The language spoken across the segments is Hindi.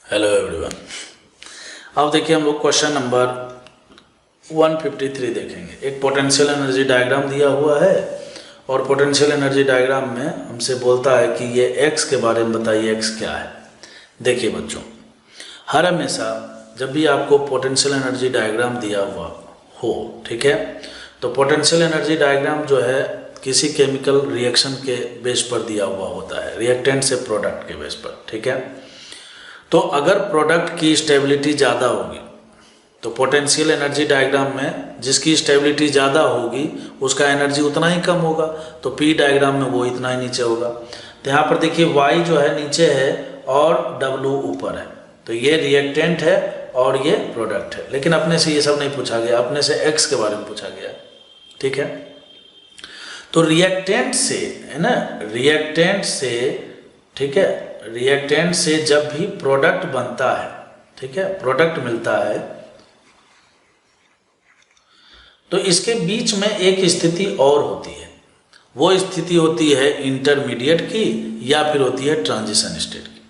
Hello everyone. अब देखिए हम लोग क्वेश्चन नंबर 153 देखेंगे। एक पोटेंशियल एनर्जी डायग्राम दिया हुआ है और पोटेंशियल एनर्जी डायग्राम में हमसे बोलता है कि ये एक्स के बारे में बताइए, एक्स क्या है। देखिए बच्चों, हर हमेशा जब भी आपको पोटेंशियल एनर्जी डायग्राम दिया हुआ हो, ठीक है, तो पोटेंशियल एनर्जी डायग्राम जो है किसी केमिकल रिएक्शन के बेस पर दिया हुआ होता है, रिएक्टेंट से प्रोडक्ट के बेस पर, ठीक है। तो अगर प्रोडक्ट की स्टेबिलिटी ज़्यादा होगी तो पोटेंशियल एनर्जी डायग्राम में जिसकी स्टेबिलिटी ज़्यादा होगी उसका एनर्जी उतना ही कम होगा, तो पी डायग्राम में वो इतना ही नीचे होगा। तो यहाँ पर देखिए वाई जो है नीचे है और डब्ल्यू ऊपर है, तो ये रिएक्टेंट है और ये प्रोडक्ट है। लेकिन अपने से ये सब नहीं पूछा गया, अपने से एक्स के बारे में पूछा गया, ठीक है। तो रिएक्टेंट से, है ना, रिएक्टेंट से, ठीक है, रिएक्टेंट से जब भी प्रोडक्ट बनता है, ठीक है, प्रोडक्ट मिलता है, तो इसके बीच में एक स्थिति और होती है। वो स्थिति होती है इंटरमीडिएट की या फिर होती है ट्रांजिशन स्टेट की।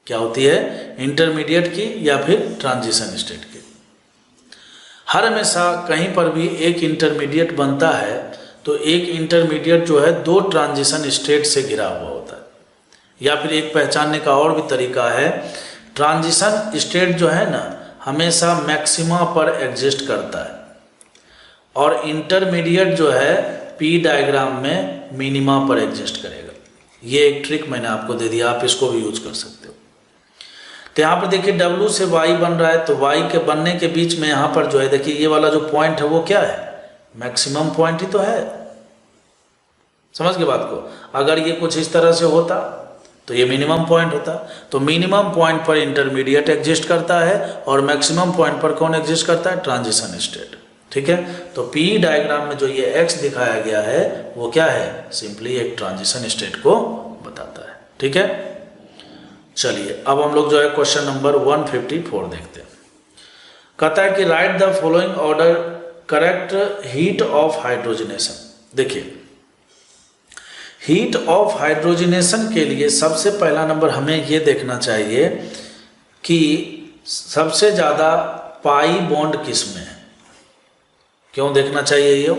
क्या होती है? इंटरमीडिएट की या फिर ट्रांजिशन स्टेट की। हर हमेशा कहीं पर भी एक इंटरमीडिएट बनता है तो एक इंटरमीडिएट जो है दो ट्रांजिशन स्टेट से घिरा हुआ होता है। या फिर एक पहचानने का और भी तरीका है, ट्रांजिशन स्टेट जो है ना हमेशा मैक्सिमा पर एग्जिस्ट करता है और इंटरमीडिएट जो है पी डायग्राम में मिनिमा पर एग्जिस्ट करेगा। ये एक ट्रिक मैंने आपको दे दिया, आप इसको भी यूज कर सकते हो। तो यहाँ पर देखिए W से Y बन रहा है, तो Y के बनने के बीच में यहाँ पर जो है देखिए ये वाला जो पॉइंट है वो क्या है? मैक्सिमम पॉइंट ही तो है। समझ गए बात को? अगर ये कुछ इस तरह से होता तो ये मिनिमम पॉइंट होता। तो मिनिमम पॉइंट पर इंटरमीडिएट एग्जिस्ट करता है और मैक्सिमम पॉइंट पर कौन एग्जिस्ट करता है? ट्रांजिशन स्टेट, ठीक है। तो पी डायग्राम में जो ये एक्स दिखाया गया है वो क्या है? सिंपली एक ट्रांजिशन स्टेट को बताता है, ठीक है। चलिए अब हम लोग जो है क्वेश्चन नंबर 154 देखते हैं। कहता है कि right the following order correct heat of hydrogenation. देखिए हीट ऑफ हाइड्रोजनेशन के लिए सबसे पहला नंबर हमें ये देखना चाहिए कि सबसे ज़्यादा पाई बॉन्ड किस में है। क्यों देखना चाहिए ये?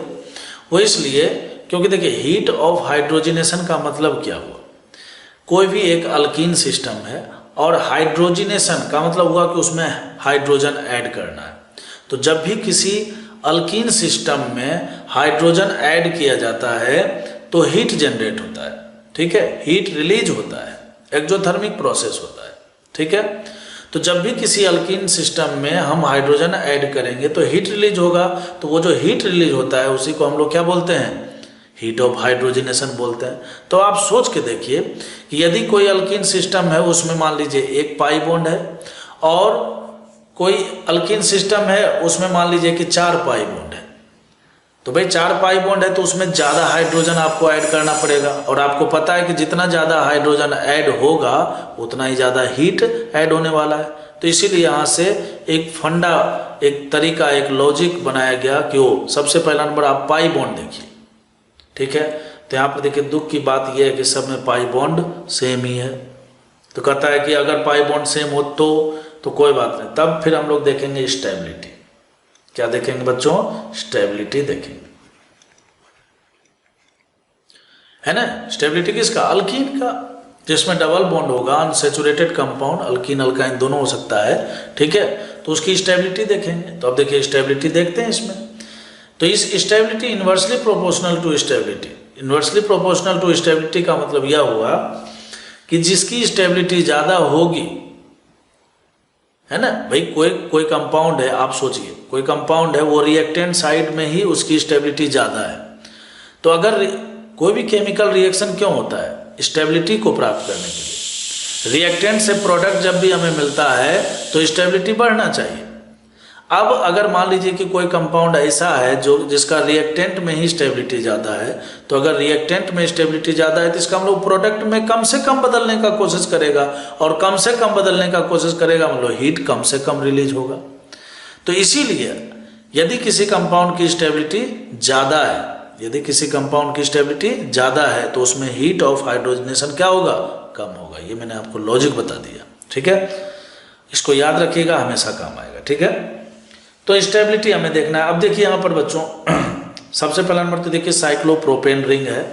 वो इसलिए क्योंकि देखिए हीट ऑफ हाइड्रोजनेशन का मतलब क्या हुआ? कोई भी एक अल्कीन सिस्टम है और हाइड्रोजनेशन का मतलब हुआ कि उसमें हाइड्रोजन ऐड करना है। तो जब भी किसी अल्कीन सिस्टम में हाइड्रोजन ऐड किया जाता है तो हीट जनरेट होता है, ठीक है, हीट रिलीज होता है, एक्सोथर्मिक प्रोसेस होता है, ठीक है। तो जब भी किसी अल्कीन सिस्टम में हम हाइड्रोजन ऐड करेंगे तो हीट रिलीज होगा। तो वो जो हीट रिलीज होता है उसी को हम लोग क्या बोलते हैं? हीट ऑफ हाइड्रोजनेशन बोलते हैं। तो आप सोच के देखिए कि यदि कोई अल्कीन सिस्टम है उसमें मान लीजिए एक पाई बॉन्ड है और कोई अल्कीन सिस्टम है उसमें मान लीजिए कि 4 पाई बॉन्ड है, तो भाई 4 पाई बॉन्ड है तो उसमें ज़्यादा हाइड्रोजन आपको ऐड करना पड़ेगा और आपको पता है कि जितना ज़्यादा हाइड्रोजन ऐड होगा उतना ही ज़्यादा हीट ऐड होने वाला है। तो इसीलिए यहाँ से एक फंडा, एक तरीका, एक लॉजिक बनाया गया कि वो सबसे पहला नंबर आप पाई बॉन्ड देखिए, ठीक है। तो यहाँ पर देखिए दुख की बात यह है कि सब में पाई बॉन्ड सेम ही है। तो कहता है कि अगर पाई बॉन्ड सेम हो तो कोई बात नहीं, तब फिर हम लोग देखेंगे स्टेबिलिटी। क्या देखेंगे बच्चों? स्टेबिलिटी देखेंगे, है ना। स्टेबिलिटी किसका? अल्कीन का, जिसमें डबल बॉन्ड होगा, अनसैचुरेटेड कंपाउंड, अल्कीन अल्काइन दोनों हो सकता है, ठीक है। तो उसकी स्टेबिलिटी देखेंगे। तो अब देखिए स्टेबिलिटी देखते हैं इसमें। तो इस stability inversely proportional to stability, inversely proportional to stability का मतलब यह हुआ कि जिसकी स्टेबिलिटी ज़्यादा होगी, है ना भाई, कोई कंपाउंड है, आप सोचिए कोई कंपाउंड है वो रिएक्टेंट साइड में ही उसकी स्टेबिलिटी ज़्यादा है। तो अगर कोई भी केमिकल रिएक्शन क्यों होता है? स्टेबिलिटी को प्राप्त करने के लिए। रिएक्टेंट से प्रोडक्ट जब भी हमें मिलता है तो स्टेबिलिटी बढ़ना चाहिए। अब अगर मान लीजिए कि कोई कंपाउंड ऐसा है जो जिसका रिएक्टेंट में ही स्टेबिलिटी ज़्यादा है, तो अगर रिएक्टेंट में स्टेबिलिटी ज़्यादा है तो इसका हम लोग प्रोडक्ट में कम से कम बदलने का कोशिश करेगा और कम से कम बदलने का कोशिश करेगा मतलब हीट कम से कम रिलीज होगा। तो इसीलिए यदि किसी कंपाउंड की स्टेबिलिटी ज़्यादा है, यदि किसी कंपाउंड की स्टेबिलिटी ज़्यादा है तो उसमें हीट ऑफ हाइड्रोजनेशन क्या होगा? कम होगा। ये मैंने आपको लॉजिक बता दिया, ठीक है, इसको याद रखिएगा, हमेशा काम आएगा। ठीक है, तो स्टेबिलिटी हमें देखना है। अब देखिए यहाँ पर बच्चों सबसे पहला नंबर तो देखिए साइक्लोप्रोपेन रिंग है,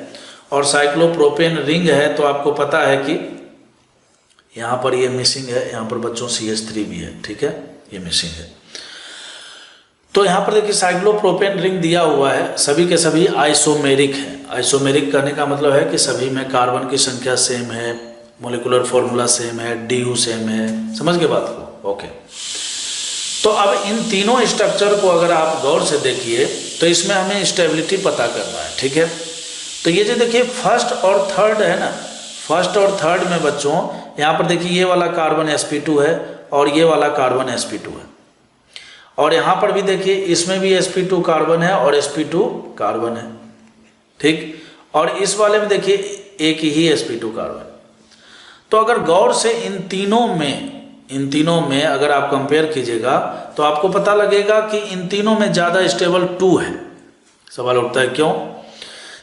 और साइक्लोप्रोपेन रिंग है तो आपको पता है कि यहाँ पर ये मिसिंग है, यहाँ पर बच्चों CH3 भी है। ठीक है, ये मिसिंग है। तो यहाँ पर देखिए साइक्लोप्रोपेन रिंग दिया हुआ है, सभी के सभी आइसोमेरिक है। आइसोमेरिक करने का मतलब है कि सभी में कार्बन की संख्या सेम है, मोलिकुलर फॉर्मूला सेम है, DU सेम है। समझ गए बात को? ओके। तो अब इन तीनों स्ट्रक्चर को अगर आप गौर से देखिए तो इसमें हमें स्टेबिलिटी पता करना है। ठीक है, तो ये जो देखिए फर्स्ट और थर्ड है ना, फर्स्ट और थर्ड में बच्चों यहाँ पर देखिए ये वाला कार्बन sp2 है और ये वाला कार्बन sp2 है, और यहाँ पर भी देखिए इसमें भी sp2 कार्बन है और sp2 कार्बन है। ठीक, और इस वाले में देखिए एक ही sp2 कार्बन। तो अगर गौर से इन तीनों में अगर आप कंपेयर कीजिएगा तो आपको पता लगेगा कि इन तीनों में ज़्यादा स्टेबल 2 है। सवाल उठता है क्यों?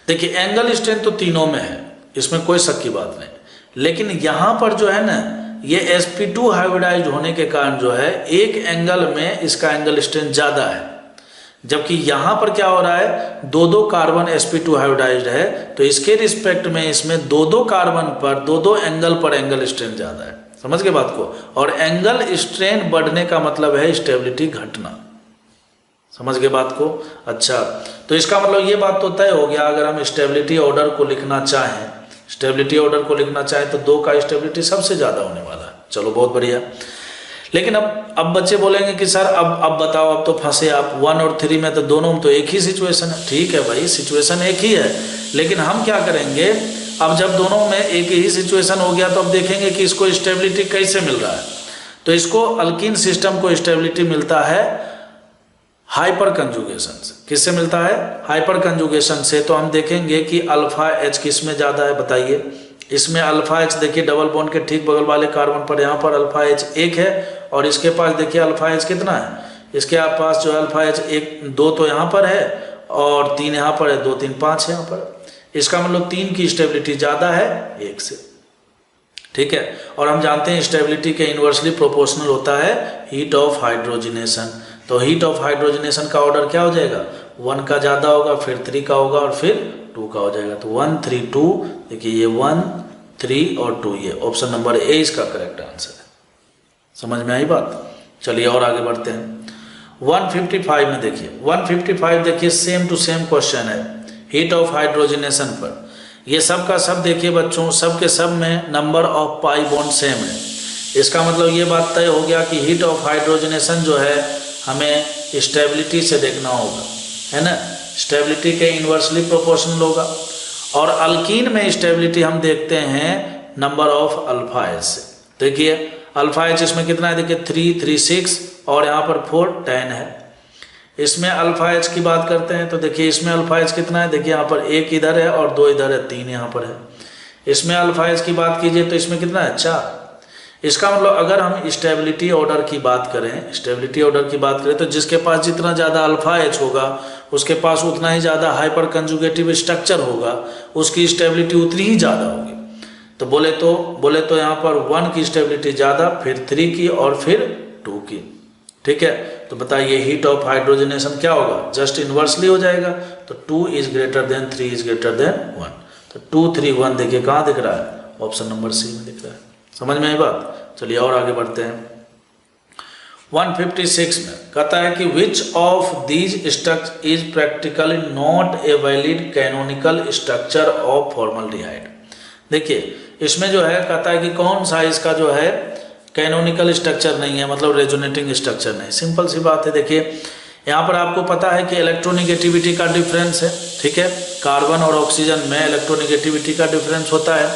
देखिए एंगल स्ट्रेंथ तो तीनों में है, इसमें कोई शक की बात नहीं, लेकिन यहाँ पर जो है ना ये sp2 हाइब्रिडाइज्ड होने के कारण जो है एक एंगल में इसका एंगल स्ट्रेंथ ज़्यादा है, जबकि यहाँ पर क्या हो रहा है, दो कार्बन sp2 हाइब्रिडाइज्ड है, तो इसके रिस्पेक्ट में इसमें दो कार्बन पर दो एंगल पर एंगल स्ट्रेंथ ज़्यादा है। समझ गए बात को? और एंगल स्ट्रेन बढ़ने का मतलब है स्टेबिलिटी घटना। समझ गए बात को? अच्छा, तो इसका मतलब ये बात तो तय हो गया, अगर हम स्टेबिलिटी ऑर्डर को लिखना चाहें, स्टेबिलिटी ऑर्डर को लिखना चाहें तो 2 का स्टेबिलिटी सबसे ज़्यादा होने वाला है। चलो बहुत बढ़िया। लेकिन अब बच्चे बोलेंगे कि सर अब बताओ, अब तो फंसे आप 1 और 3 में, तो दोनों में तो एक ही सिचुएशन है। ठीक है भाई, सिचुएशन एक ही है, लेकिन हम क्या करेंगे, अब जब दोनों में एक ही सिचुएशन हो गया तो अब देखेंगे कि इसको स्टेबिलिटी कैसे मिल रहा है। तो इसको अल्कीन सिस्टम को स्टेबिलिटी मिलता है हाइपर कंजुगेशन से। किससे मिलता है? हाइपर कंजुगेशन से। तो हम देखेंगे कि अल्फा H किस में ज़्यादा है, बताइए। इसमें अल्फा H देखिए डबल बॉन्ड के ठीक बगल वाले कार्बन पर यहाँ पर अल्फा H 1 है, और इसके पास देखिए अल्फा H कितना है, इसके पास जो है अल्फा H 2 तो यहाँ पर है और 3 यहाँ पर है, 2 3 5 यहाँ पर। इसका मतलब 3 की स्टेबिलिटी ज़्यादा है 1 से। ठीक है, और हम जानते हैं स्टेबिलिटी के इन्वर्सली प्रोपोर्शनल होता है हीट ऑफ हाइड्रोजनेशन। तो हीट ऑफ हाइड्रोजनेशन का ऑर्डर क्या हो जाएगा, 1 का ज़्यादा होगा, फिर 3 का होगा और फिर 2 का हो जाएगा। तो 1 3 2, देखिए ये 1 3 और 2, ये ऑप्शन नंबर ए इसका करेक्ट आंसर है। समझ में आई बात? चलिए और आगे बढ़ते हैं। 155 में देखिए, 155 देखिए सेम टू सेम क्वेश्चन है हीट ऑफ हाइड्रोजनेशन पर। ये सब का सब देखिए बच्चों, सब के सब में number of pi bond same है। इसका मतलब ये बात तय हो गया कि हीट ऑफ हाइड्रोजनेशन जो है हमें स्टेबिलिटी से देखना होगा, है ना। स्टेबिलिटी के इन्वर्सली प्रोपोर्शनल होगा, और अल्कीन में स्टेबिलिटी हम देखते हैं नंबर ऑफ अल्फा H से। देखिए अल्फा H इसमें कितना है, देखिए 3 3 6 और यहाँ पर 4 10 है। इसमें अल्फा H की बात करते हैं तो देखिए इसमें अल्फा H कितना है, देखिए यहाँ पर 1 इधर है और 2 इधर है, 3 यहाँ पर है। इसमें अल्फा H की बात कीजिए तो इसमें कितना है, 4। इसका मतलब अगर हम स्टेबिलिटी ऑर्डर की बात करें, स्टेबिलिटी ऑर्डर की बात करें तो जिसके पास जितना ज़्यादा अल्फा H होगा उसके पास उतना ही ज़्यादा हाइपर कंजुगेटिव स्ट्रक्चर होगा, उसकी स्टेबिलिटी उतनी ही ज़्यादा होगी। तो बोले तो यहाँ पर 1 की स्टेबिलिटी ज़्यादा, फिर 3 की और फिर 2 की। ठीक है, तो बताइए हीट ऑफ हाइड्रोजनेशन क्या होगा, जस्ट इन्वर्सली हो जाएगा। तो 2 is greater than 3 is greater than 1। तो 2 3 1 देखिए कहाँ दिख रहा है, ऑप्शन नंबर सी में दिख रहा है। समझ में आई बात? चलिए और आगे बढ़ते हैं। 156 में कहता है कि which of these structure is practically not a valid canonical structure of formaldehyde. देखिए इसमें जो है कहता है कि कौन सा इसका जो है कैनोनिकल स्ट्रक्चर नहीं है, मतलब रेजोनेटिंग स्ट्रक्चर नहीं। सिंपल सी बात है, देखिए यहाँ पर आपको पता है कि इलेक्ट्रोनिगेटिविटी का डिफरेंस है। ठीक है, कार्बन और ऑक्सीजन में इलेक्ट्रोनिगेटिविटी का डिफरेंस होता है,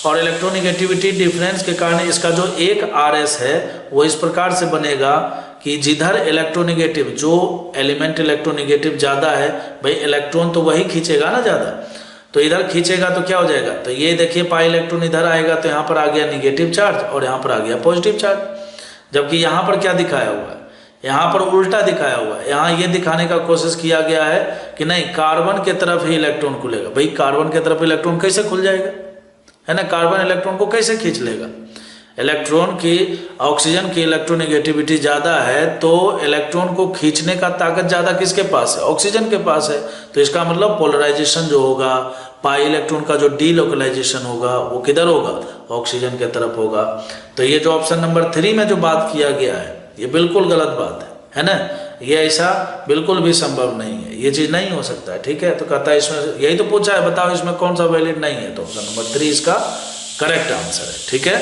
और इलेक्ट्रोनिगेटिविटी डिफरेंस के कारण इसका जो एक RS है वो इस प्रकार से बनेगा कि जिधर इलेक्ट्रोनिगेटिव, जो एलिमेंट इलेक्ट्रोनिगेटिव ज़्यादा है, भाई इलेक्ट्रॉन तो वही खींचेगा ना ज़्यादा, तो इधर खींचेगा तो क्या हो जाएगा, तो ये देखिए पाई इलेक्ट्रॉन इधर आएगा तो यहाँ पर आ गया निगेटिव चार्ज और यहाँ पर आ गया पॉजिटिव चार्ज। जबकि यहाँ पर क्या दिखाया हुआ है, यहाँ पर उल्टा दिखाया हुआ है। यहाँ ये दिखाने का कोशिश किया गया है कि नहीं कार्बन के तरफ ही इलेक्ट्रॉन खुलेगा। भाई कार्बन के तरफ इलेक्ट्रॉन कैसे खुल जाएगा, है ना, कार्बन इलेक्ट्रॉन को कैसे खींच लेगा। इलेक्ट्रॉन की ऑक्सीजन की इलेक्ट्रोनेगेटिविटी ज़्यादा है तो इलेक्ट्रॉन को खींचने का ताकत ज़्यादा किसके पास है? ऑक्सीजन के पास है। तो इसका मतलब पोलराइजेशन जो होगा, पाई इलेक्ट्रॉन का जो डीलोकलाइजेशन होगा वो किधर होगा? ऑक्सीजन के तरफ होगा। तो ये जो ऑप्शन नंबर 3 में जो बात किया गया है ये बिल्कुल गलत बात है ना? ये ऐसा बिल्कुल भी संभव नहीं है, ये चीज़ नहीं हो सकता है। ठीक है, तो कहता है इसमें यही तो पूछा है, बताओ इसमें कौन सा वैलिड नहीं है? तो ऑप्शन नंबर 3 इसका करेक्ट आंसर है। ठीक है।